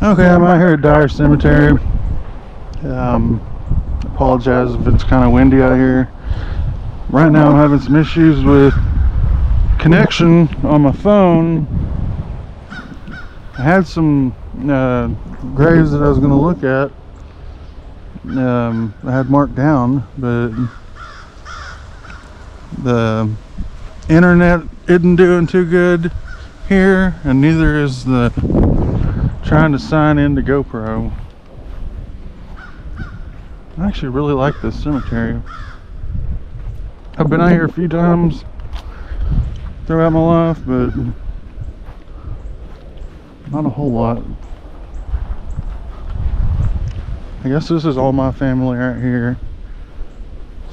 Okay, I'm out here at Dyer Cemetery. Apologize if it's kind of windy out here. Right now I'm having some issues with connection on my phone. I had some graves that I was going to look at. I had marked down, but the internet isn't doing too good here, and neither is the trying to sign into GoPro. I actually really like this cemetery. I've been out here a few times throughout my life, but not a whole lot. I guess this is all my family right here.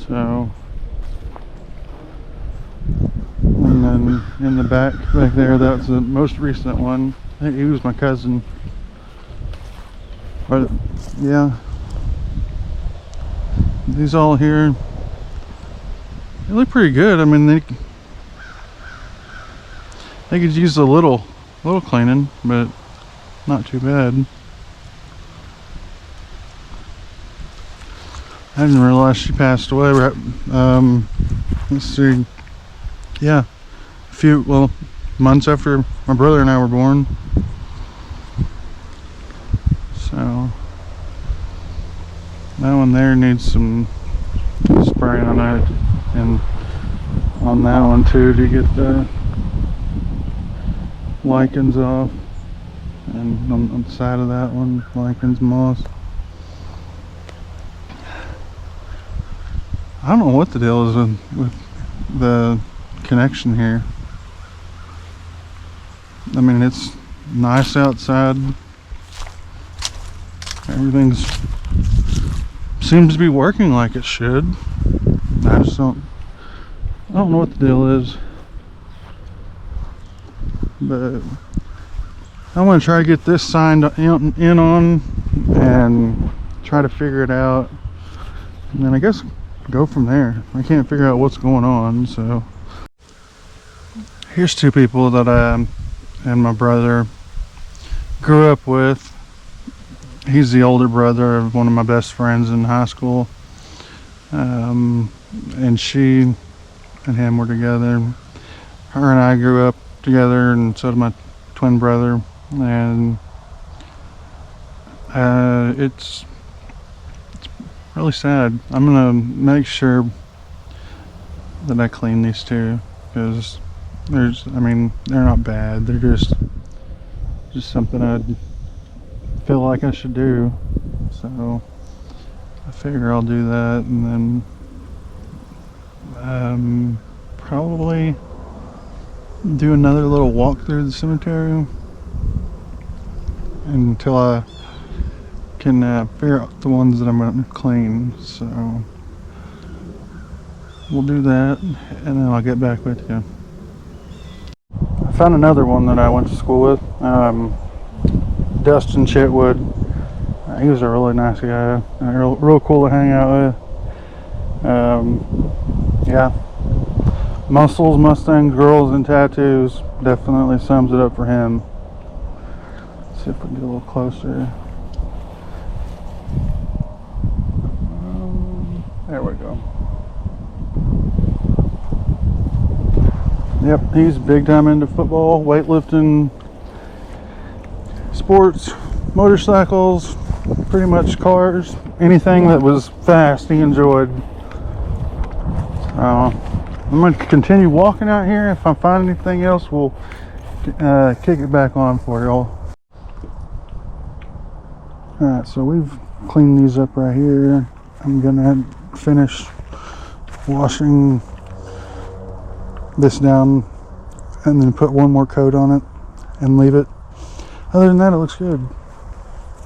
So, and then in the back there, that's the most recent one. I think he was my cousin. But yeah, these all here, they look pretty good. I mean, they could use a little cleaning, but not too bad. I didn't realize she passed away. Let's see, yeah, a few months after my brother and I were born. So that one there needs some spraying on it, and on that one too, to get the lichens off, and on the side of that one, lichens, moss. I don't know what the deal is with the connection here. I mean, it's nice outside. Everything seems to be working like it should. I don't know what the deal is. But I want to try to get this signed in on and try to figure it out. And then I guess go from there. I can't figure out what's going on, so here's two people that I and my brother grew up with. He's the older brother of one of my best friends in high school, and she and him were together. Her and I grew up together, and so did my twin brother, and it's really sad. I'm gonna make sure that I clean these two, because they're not bad. They're just something I feel like I should do. So I figure I'll do that, and then probably do another little walk through the cemetery until I can figure out the ones that I'm going to clean. So we'll do that, and then I'll get back with you. I found another one that I went to school with, Dustin Chitwood. He was a really nice guy, real cool to hang out with. Yeah, muscles, Mustangs, girls, and tattoos definitely sums it up for him. Let's see if we can get a little closer. There we go. Yep, he's big time into football, weightlifting, sports, motorcycles, pretty much cars, anything that was fast he enjoyed. So I'm going to continue walking out here. If I find anything else, we'll kick it back on for y'all. Alright, so we've cleaned these up right here. I'm gonna finish washing this down and then put one more coat on it and leave it. Other than that, it looks good.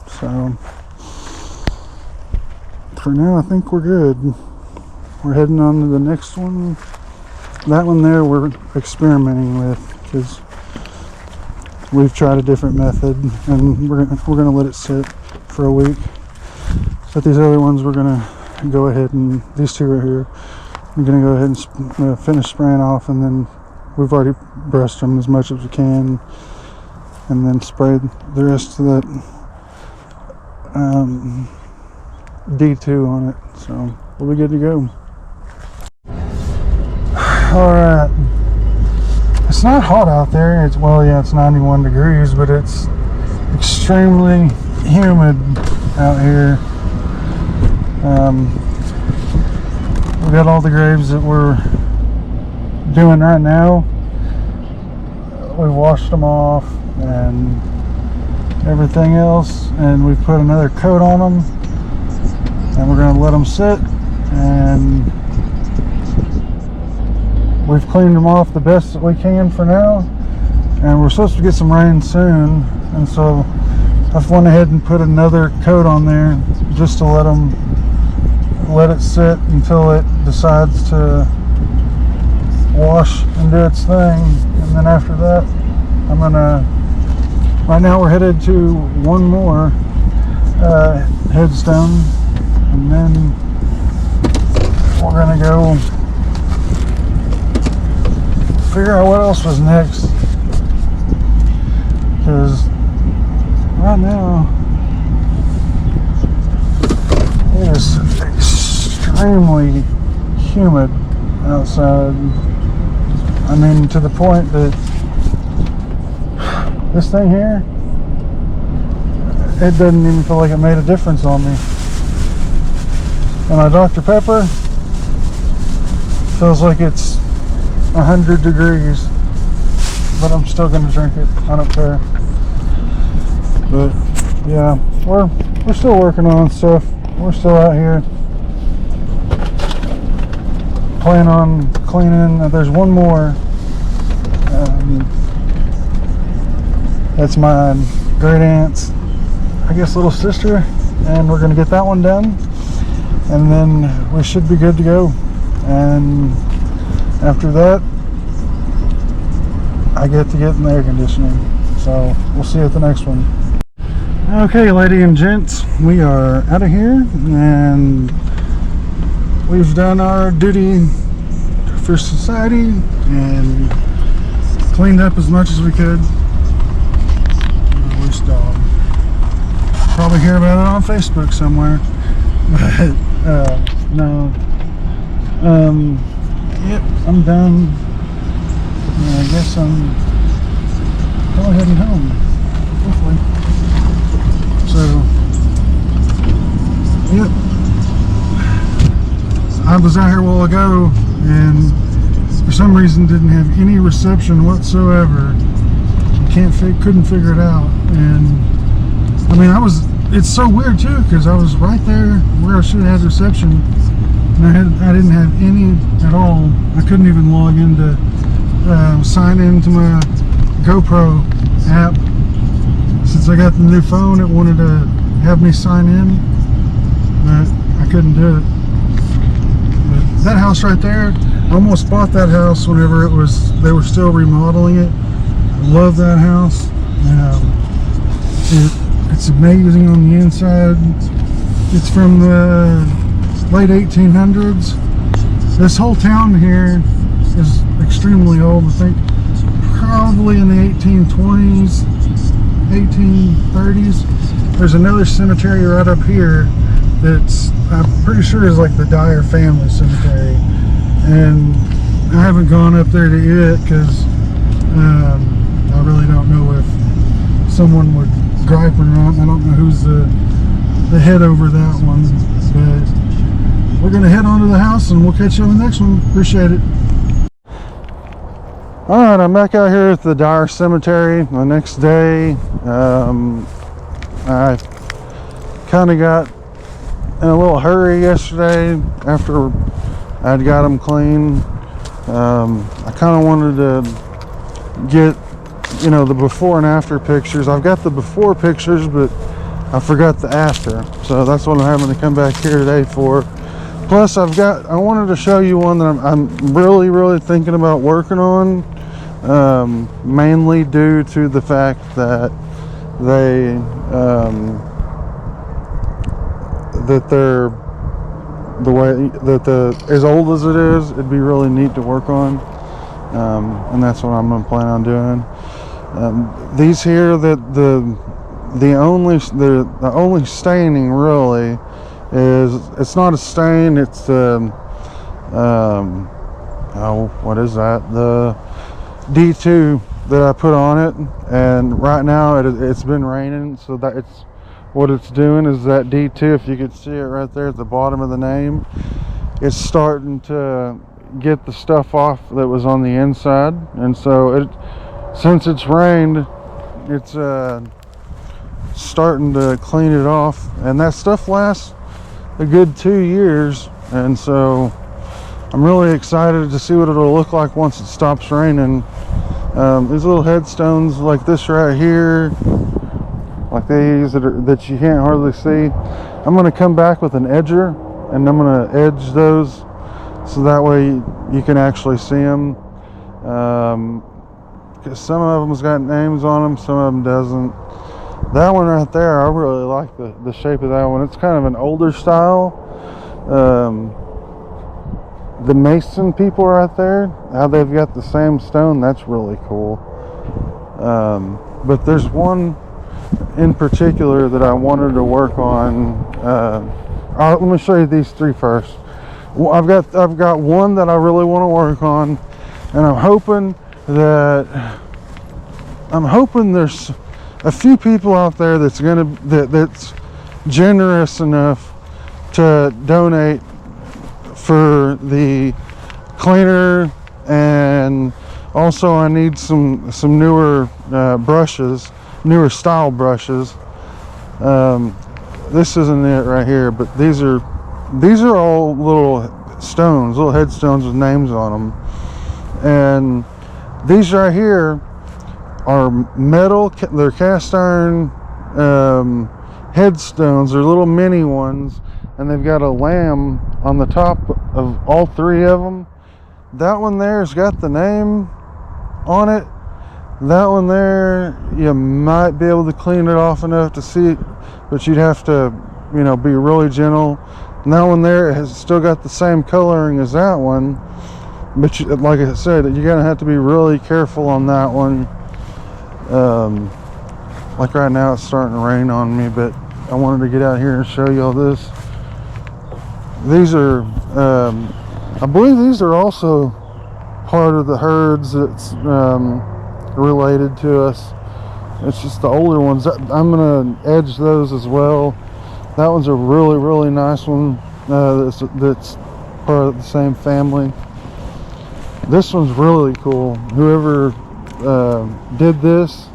So for now, I think we're good. We're heading on to the next one. That one there we're experimenting with, because we've tried a different method, and we're gonna let it sit for a week. But these other ones, we're gonna go ahead, and these two right here, I'm gonna go ahead and finish spraying off, and then we've already brushed them as much as we can, and then spray the rest of that D2 on it, so we'll be good to go. All right, it's not hot out there. It's, well, yeah, it's 91 degrees, but it's extremely humid out here. We got all the graves that we're doing right now. We washed them off and everything else, and we've put another coat on them, and we're going to let them sit, and we've cleaned them off the best that we can for now, and we're supposed to get some rain soon, and so I've went ahead and put another coat on there just to let it sit until it decides to wash and do its thing. And then after that, right now we're headed to one more headstone, and then we're gonna go figure out what else was next, because right now it is extremely humid outside. I mean, to the point that this thing here, it doesn't even feel like it made a difference on me. And my Dr. Pepper feels like it's 100 degrees, but I'm still gonna drink it. I don't care. But yeah, we're still working on stuff. We're still out here. Plan on cleaning. There's one more. That's my great aunt's, I guess, little sister, and we're gonna get that one done, and then we should be good to go. And after that, I get to get in the air conditioning. So we'll see you at the next one. Okay, ladies and gents, we are out of here, and we've done our duty for society and cleaned up as much as we could. Loose dog. Probably hear about it on Facebook somewhere. But no. Yep, I'm done. I guess I'm probably heading home, hopefully. So, yep. I was out here a while ago, and for some reason didn't have any reception whatsoever. Couldn't figure it out. And I mean, it's so weird too, because I was right there where I should have had reception, and I didn't have any at all. I couldn't even log in to sign into my GoPro app. Since I got the new phone, it wanted to have me sign in, but I couldn't do it. But that house right there, I almost bought that house whenever they were still remodeling it. I love that house. It's amazing on the inside. It's from the late 1800s. This whole town here is extremely old. I think probably in the 1820s, 1830s. There's another cemetery right up here that's, I'm pretty sure, is like the Dyer family cemetery, and I haven't gone up there to it because I really don't know if someone would gripe or not. I don't know who's the head over that one, but we're gonna head on to the house and we'll catch you on the next one. Appreciate it. All right, I'm back out here at the Dyer cemetery the next day. I kind of got in a little hurry yesterday after I'd got them clean. I kind of wanted to get, the before and after pictures. I've got the before pictures, but I forgot the after, so that's what I'm having to come back here today for. Plus, I wanted to show you one that I'm really thinking about working on, mainly due to the fact that they're the way that as old as it is, it'd be really neat to work on, and that's what I'm gonna plan on doing. These here, that the only staining really is, it's not a stain, it's what is that, the D2 that I put on it. And right now it's been raining, so that it's what it's doing is that D2, if you could see it right there at the bottom of the name, it's starting to get the stuff off that was on the inside. And so since it's rained, it's starting to clean it off, and that stuff lasts a good 2 years. And so I'm really excited to see what it'll look like once it stops raining. These little headstones like this right here, like these that you can't hardly see, I'm going to come back with an edger and I'm going to edge those so that way you can actually see them. Because some of them's got names on them, some of them doesn't. That one right there, I really like the shape of that one. It's kind of an older style. The Mason people right there, how they've got the same stone, that's really cool. But there's one in particular that I wanted to work on. Let me show you these three first. Well, I've got one that I really want to work on, and I'm hoping there's a few people out there that's generous enough to donate for the cleaner. And also I need some newer brushes, newer style brushes. This isn't it right here, but these are all little stones, little headstones with names on them. And these right here are metal, they're cast iron headstones. They're little mini ones, and they've got a lamb on the top of all three of them. That one there's got the name on it. That one there, you might be able to clean it off enough to see it, but you'd have to, be really gentle. And that one there has still got the same coloring as that one, but like I said, you're gonna have to be really careful on that one. Like right now it's starting to rain on me, but I wanted to get out here and show you all this. These are I believe these are also part of the herds that's related to us. It's just the older ones. I'm gonna edge those as well. That one's a really, really nice one. That's part of the same family. This one's really cool. Whoever did this,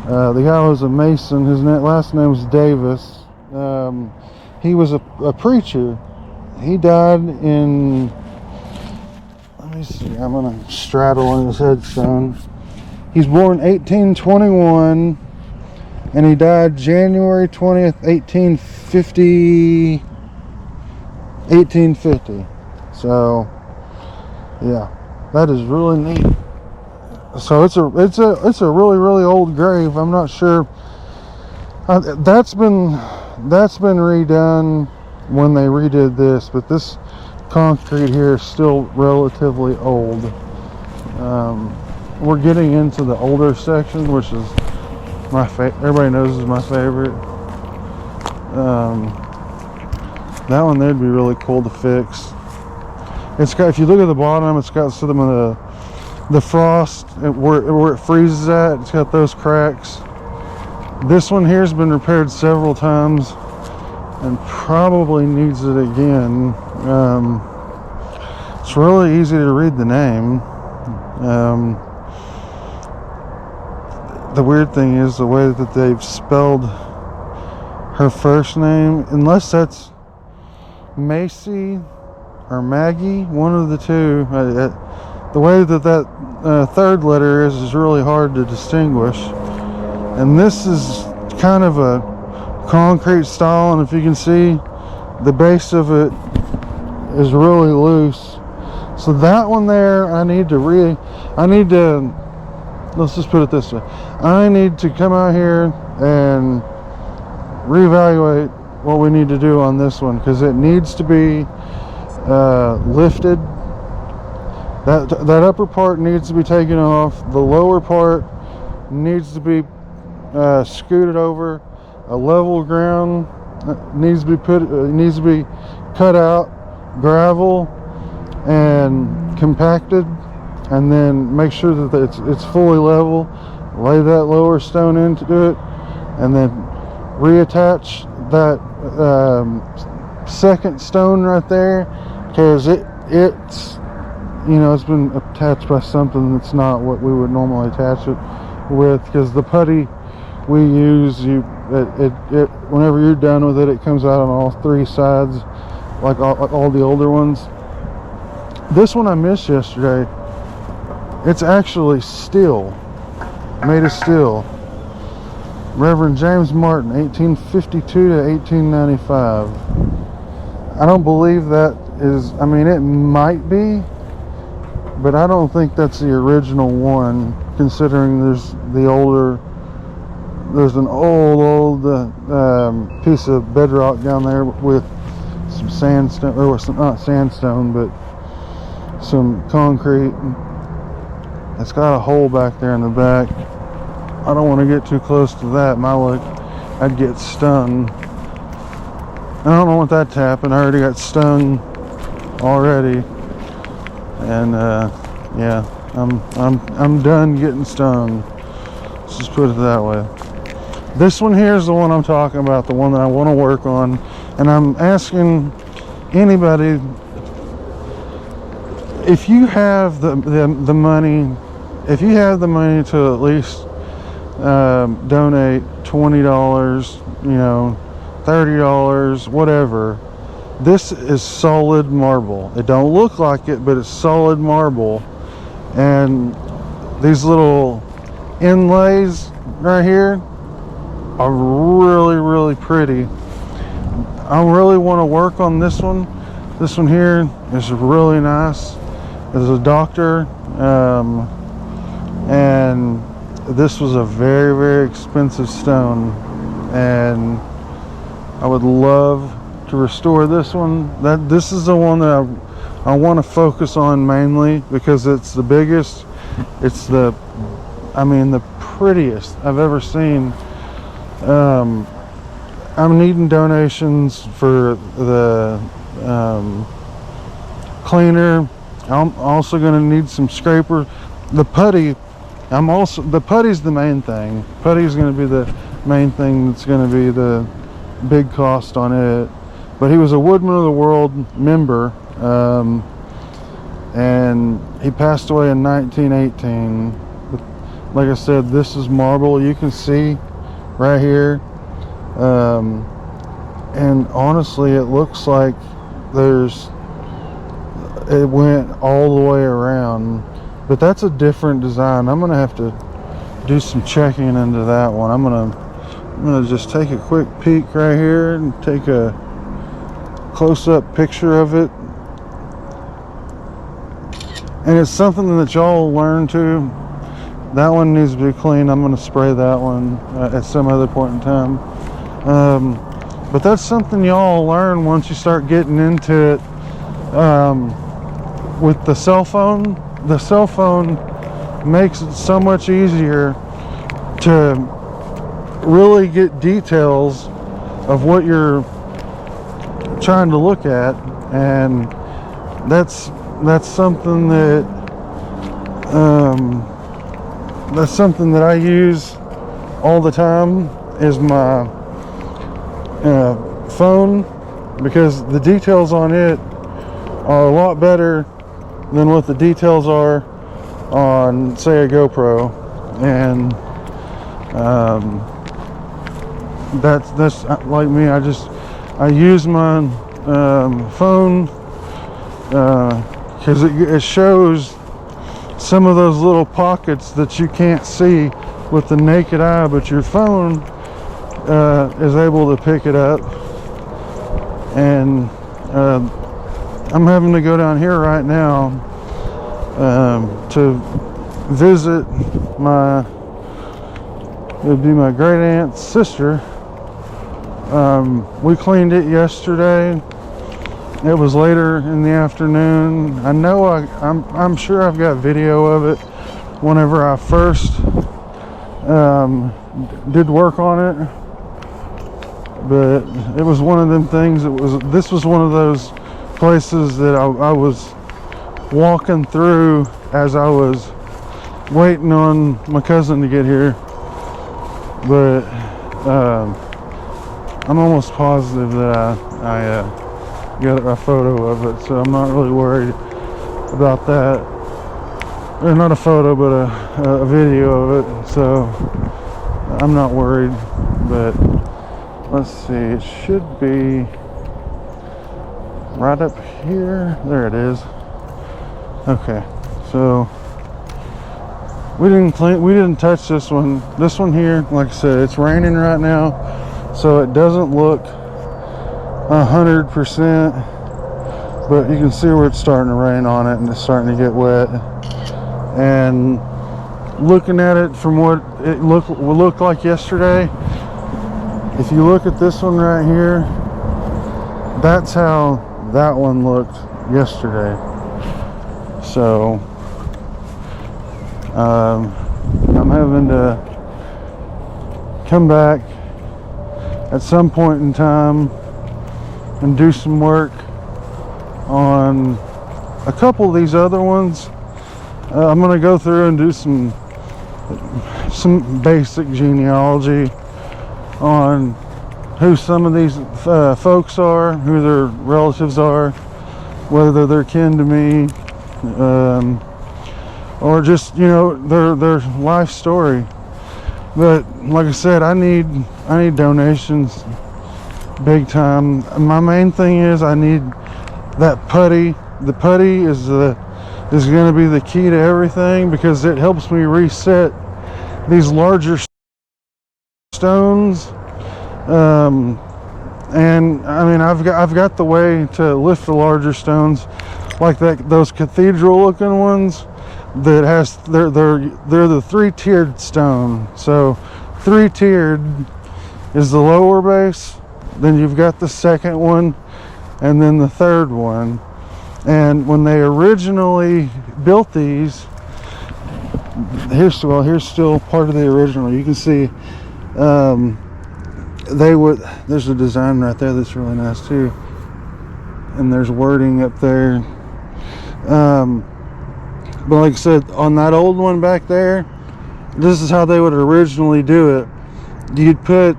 the guy was a Mason. His last name was Davis. He was a preacher. He died in, let me see, I'm gonna straddle on his headstone. He's born 1821 and he died January 20th, 1850. So yeah, that is really neat. So it's a really, really old grave. I'm not sure. That's been redone when they redid this, but this concrete here is still relatively old. We're getting into the older section, which is my everybody knows is my favorite. That one there'd be really cool to fix. It's got, if you look at the bottom, it's got some of the frost where it freezes at. It's got those cracks. This one here has been repaired several times and probably needs it again. It's really easy to read the name. The weird thing is the way that they've spelled her first name, unless that's Macy or Maggie, one of the two. The way that third letter is really hard to distinguish. And this is kind of a concrete style, and if you can see, the base of it is really loose. So that one there, let's just put it this way. I need to come out here and reevaluate what we need to do on this one, because it needs to be lifted. That upper part needs to be taken off. The lower part needs to be scooted over. A level ground needs to be cut out, gravel and compacted, and then make sure that it's fully level. Lay that lower stone into it, and then reattach that second stone right there, because it's it's been attached by something that's not what we would normally attach it with, because the putty we use, whenever you're done with it, it comes out on all three sides, like all the older ones. This one I missed yesterday. It's actually steel, made of steel. Reverend James Martin, 1852 to 1895. I don't believe that is, I mean, it might be, but I don't think that's the original one, considering there's an old piece of bedrock down there with some sandstone, or not sandstone, but some concrete. It's got a hole back there in the back. I don't want to get too close to that. I'd get stung. I don't want that to happen. I already got stung already, and yeah, I'm done getting stung. Let's just put it that way. This one here is the one I'm talking about, the one that I want to work on, and I'm asking anybody, if you have the money, if you have the money to at least donate $20, $30, whatever. This is solid marble. It don't look like it, but it's solid marble. And these little inlays right here are really, really pretty. I really want to work on this one. This one here is really nice. There's a doctor, and this was a very, very expensive stone, and I would love to restore this one. This is the one that I want to focus on mainly, because it's the biggest. It's the prettiest I've ever seen. I'm needing donations for the cleaner. I'm also going to need some scraper. The putty. The putty's the main thing. Putty's going to be the main thing that's going to be the big cost on it. But he was a Woodman of the World member, and he passed away in 1918. Like I said, this is marble. You can see right here, and honestly, it looks like it went all the way around. But that's a different design. I'm gonna have to do some checking into that one. I'm gonna just take a quick peek right here and take a close-up picture of it. And it's something that y'all learn too. That one needs to be clean. I'm gonna spray that one at some other point in time. But that's something y'all learn once you start getting into it. With the cell phone. The cell phone makes it so much easier to really get details of what you're trying to look at, and that's something that I use all the time, is my phone, because the details on it are a lot better than what the details are on, say, a GoPro. And that's like me. I use my phone because it shows some of those little pockets that you can't see with the naked eye, but your phone is able to pick it up. And I'm having to go down here right now to visit it'd be my great aunt's sister. We cleaned it yesterday. It was later in the afternoon. I know I'm sure I've got video of it whenever I first did work on it, but it was one of them things. This was one of those places that I was walking through as I was waiting on my cousin to get here, but I'm almost positive that I got a photo of it, so I'm not really worried about that. Or not a photo, but a video of it, so I'm not worried. But let's see, it should be right up here. There it is. Okay, so we didn't touch this one. This one here, like I said, it's raining right now, so it doesn't look 100%, but you can see where it's starting to rain on it and it's starting to get wet. And looking at it from what it looked like yesterday, if you look at this one right here, that's how that one looked yesterday. So I'm having to come back at some point in time and do some work on a couple of these other ones. I'm going to go through and do some basic genealogy on who some of these folks are, who their relatives are, whether they're kin to me, or just, you know, their life story. But like I said, I need donations big time. My main thing is I need that putty. The putty is going to be the key to everything, because it helps me reset these larger stones. And I mean, I've got the way to lift the larger stones, like those cathedral looking ones that has they're the 3-tiered stone. So 3-tiered is the lower base, then you've got the second one, and then the third one. And when they originally built these, here's still part of the original. You can see there's a design right there that's really nice too, and there's wording up there. But like I said, on that old one back there, this is how they would originally do it. You'd put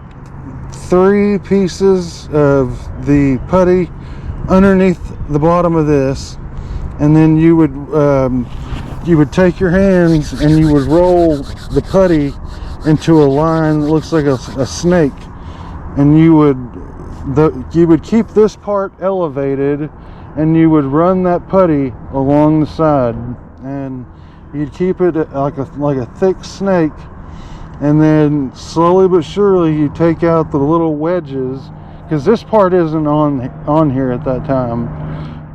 3 pieces of the putty underneath the bottom of this, and then you would take your hands and you would roll the putty into a line that looks like a snake, and you would keep this part elevated, and you would run that putty along the side, and you'd keep it like a thick snake, and then slowly but surely you take out the little wedges, because this part isn't on here at that time.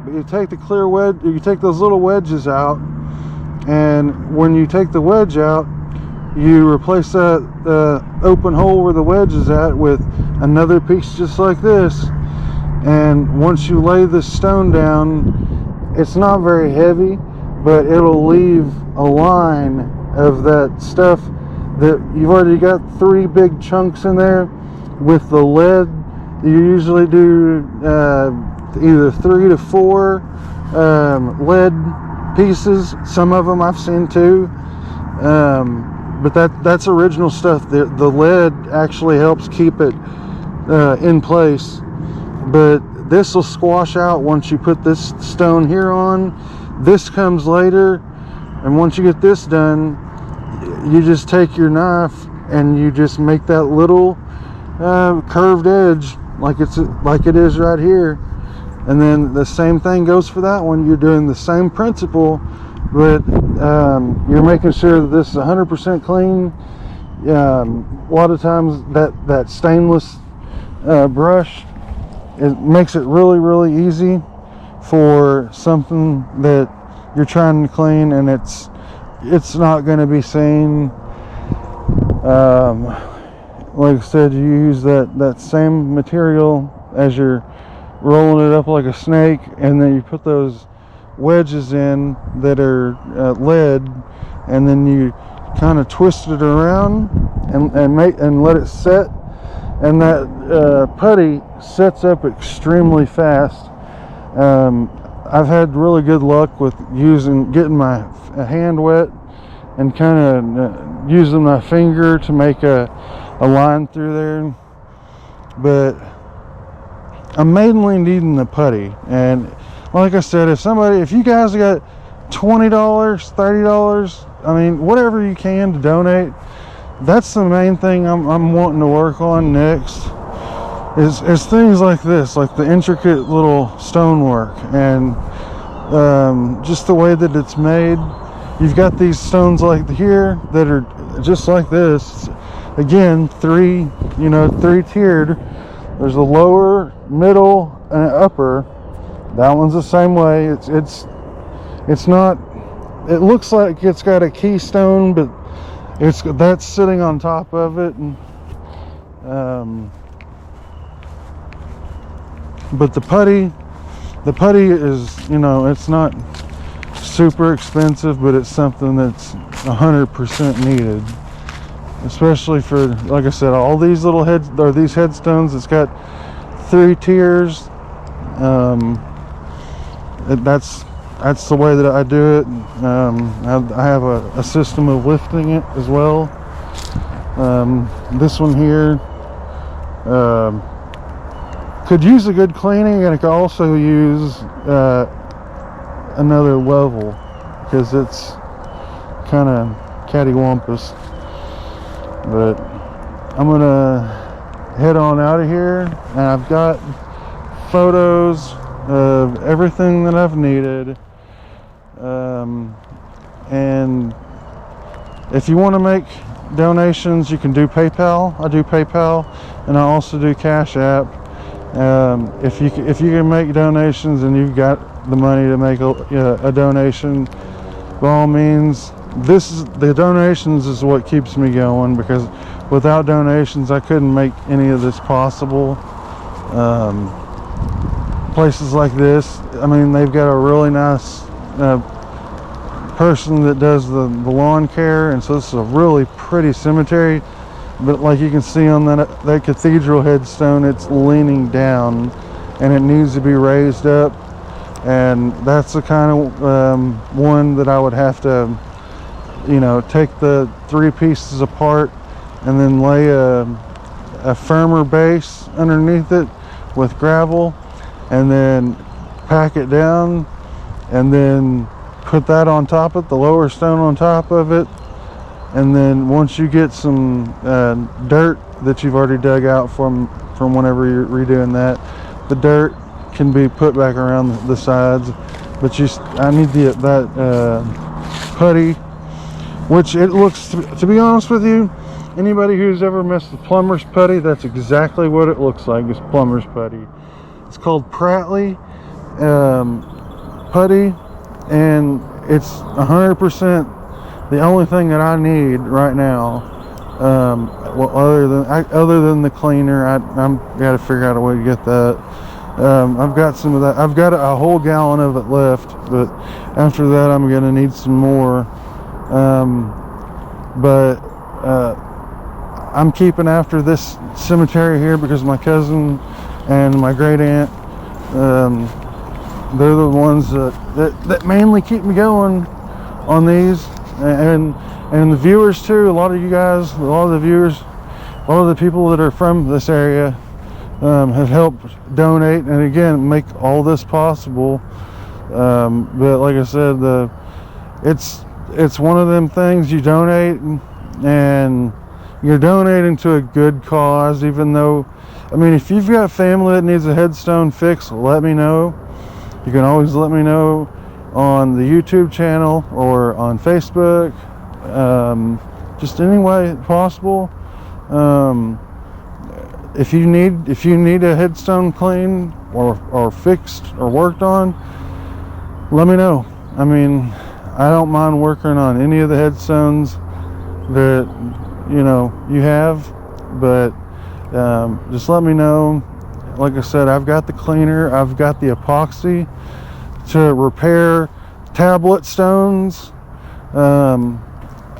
But you take the clear wedge, you take those little wedges out, and when you take the wedge out, you replace that open hole where the wedge is at with another piece just like this. And once you lay this stone down, it's not very heavy, but it'll leave a line of that stuff that you've already got 3 big chunks in there. With the lead, you usually do either 3 to 4 lead pieces. Some of them I've seen 2, but that's original stuff. The lead actually helps keep it in place, but this will squash out once you put this stone here on. This comes later, and once you get this done, you just take your knife and you just make that little curved edge like it is right here. And then the same thing goes for that one. You're doing the same principle, but you're making sure that this is 100% clean. A lot of times that stainless brush, it makes it really, really easy for something that you're trying to clean, and it's not going to be seen. Like I said, you use that same material as you're rolling it up like a snake, and then you put those wedges in that are lead, and then you kind of twist it around, and let it set, and that putty sets up extremely fast. I've had really good luck with getting my hand wet and kind of using my finger to make a line through there, but I'm mainly needing the putty. And like I said, if you guys got $20, $30, I mean, whatever you can to donate, that's the main thing I'm wanting to work on next, is things like this, like the intricate little stonework, and just the way that it's made. You've got these stones like here that are just like this. Again, three tiered. There's a lower, middle, and an upper. That one's the same way. It's not. It looks like it's got a keystone, but that's sitting on top of it. And, but the putty is, it's not super expensive, but it's something that's 100% needed, especially for, like I said, all these little these headstones. It's got 3 tiers. That's the way that I do it. I have a system of lifting it as well. This one here could use a good cleaning, and it could also use another level, because it's kind of cattywampus. But I'm gonna head on out of here, and I've got photos of everything that I've needed. And if you want to make donations, you can do PayPal. I do PayPal, and I also do Cashapp. If you can make donations and you've got the money to make a donation, by all means. The donations is what keeps me going, because without donations I couldn't make any of this possible. Places like this, I mean, they've got a really nice person that does the lawn care, and so this is a really pretty cemetery. But like you can see on that cathedral headstone, it's leaning down and it needs to be raised up, and that's the kind of one that I would have to, take the 3 pieces apart and then lay a firmer base underneath it with gravel, and then pack it down, and then put that on top of it, the lower stone on top of it. And then once you get some dirt that you've already dug out from whenever you're redoing that, the dirt can be put back around the sides. But I need that putty, which it looks, to be honest with you, anybody who's ever messed with plumber's putty, that's exactly what it looks like. It's plumber's putty. It's called Pratley putty, and it's 100% the only thing that I need right now. Well, other than the cleaner, I'm got to figure out a way to get that. I've got some of that. I've got a whole gallon of it left, but after that I'm gonna need some more. But I'm keeping after this cemetery here because my cousin and my great aunt, they're the ones that mainly keep me going on these, and the viewers too. A lot of you guys, a lot of the viewers, a lot of the people that are from this area have helped donate and again make all this possible. But like I said, it's one of them things. You donate and you're donating to a good cause, even though, I mean, if you've got family that needs a headstone fixed, let me know. You can always let me know on the YouTube channel or on Facebook, just any way possible. If you need a headstone cleaned or fixed or worked on, let me know. I mean, I don't mind working on any of the headstones that you have, but just let me know. Like I said, I've got the cleaner, I've got the epoxy to repair tablet stones,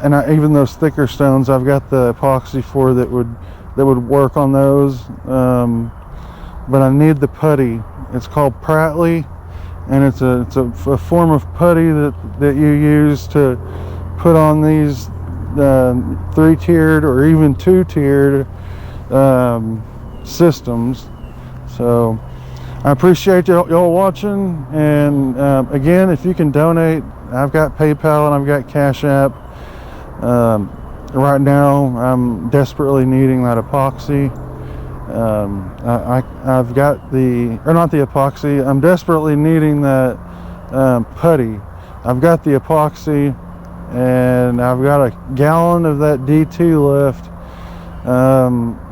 and even those thicker stones, I've got the epoxy for that would work on those. But I need the putty. It's called Pratley, and it's a form of putty that you use to put on these 3-tiered or even 2-tiered systems. So I appreciate y'all watching, and again, if you can donate, I've got PayPal and I've got Cashapp. Right now I'm desperately needing that epoxy. I've got not the epoxy, I'm desperately needing that putty. I've got the epoxy, and I've got a gallon of that D2 left.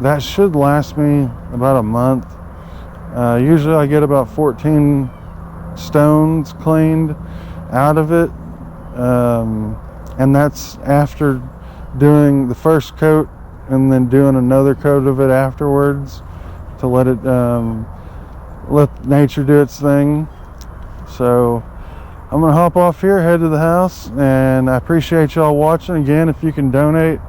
That should last me about a month. Usually I get about 14 stones cleaned out of it, and that's after doing the first coat and then doing another coat of it afterwards to let it let nature do its thing. So I'm gonna hop off here, head to the house, and I appreciate y'all watching. Again, if you can donate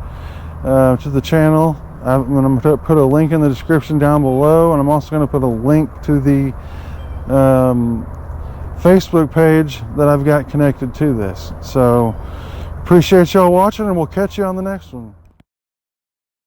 to the channel, I'm gonna put a link in the description down below, and I'm also gonna put a link to the Facebook page that I've got connected to this. So appreciate y'all watching, and we'll catch you on the next one.